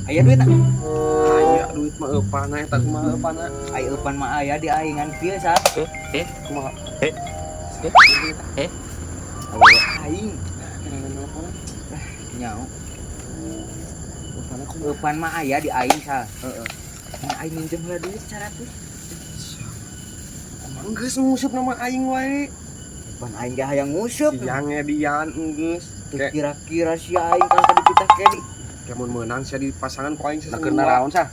Aya duit ah. Aya duit mah eupan eta kumaha eupana? Aya eupan mah aya di aingan kieu sa. Kumaha? Awewe aing Kenangan telepon. nyao. Eupana kumaha? Eupan mah aya di aing sa. Heeh. Mun aing minjem heula duit 100. Kumaha geus nguseup nama aing wae. Eupan aing ge hayang nguseup. Yang ngedian geus. Kayak Kira-kira si aing kan dipitah kedi. mun meunang sia di pasangan ku aing Nakeun naraon sa?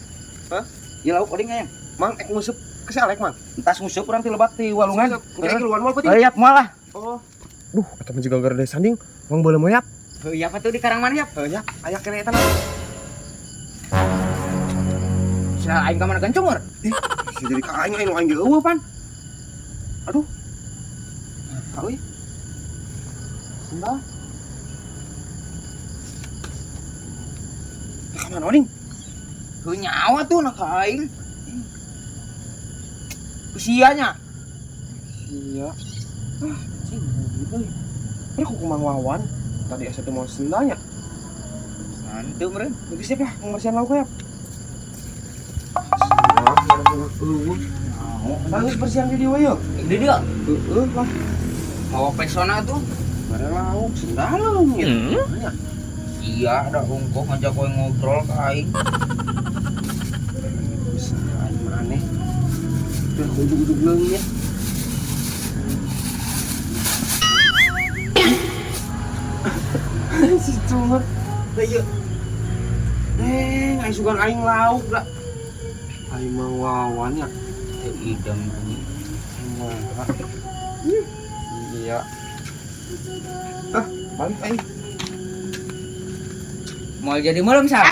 Hah? Ieu lauk oding aya. Mang ek nguseup ke si Alek mang. Entas nguseup urang ti lebak ti walungan. Kayak keluar mall peuting. Heuyak moal lah. Oh. Duh, eta mah jiga gara sanding. Mang boleh moyap. Heuyak atuh di karang mana ya? Ya, aya kene eta mah. Sia aing ka mana kencungur? Si jadi ka aing aing ge eueuh pan. Aduh. Euy. Sendal. Ka mana oding? Heuh nyawa tuh nak aing. Usianya. Iya. Ah, cing gitu. Ini aku kumang wawan. Tadi asa teu mau sendalnya. Nanti meureun. Lagi siap ya, pembersihan lauk ya. Bagus bersihan di dieu yuk. Di dia. Heeh lah. Mawa pesona tuh. Bare lauk sendal gitu. Iya, ada ungkok ngajak kowe ngobrol ke aing. Bisa aing mah aneh. Udah ujug-ujug leung ya. Si cungut. Da ieu. Deng, aing sugan aing lauk da. Aing mah wawan ya. Teu idem anjing. Mah. Iya. Ah, balik aing. Moal jadi melem sa.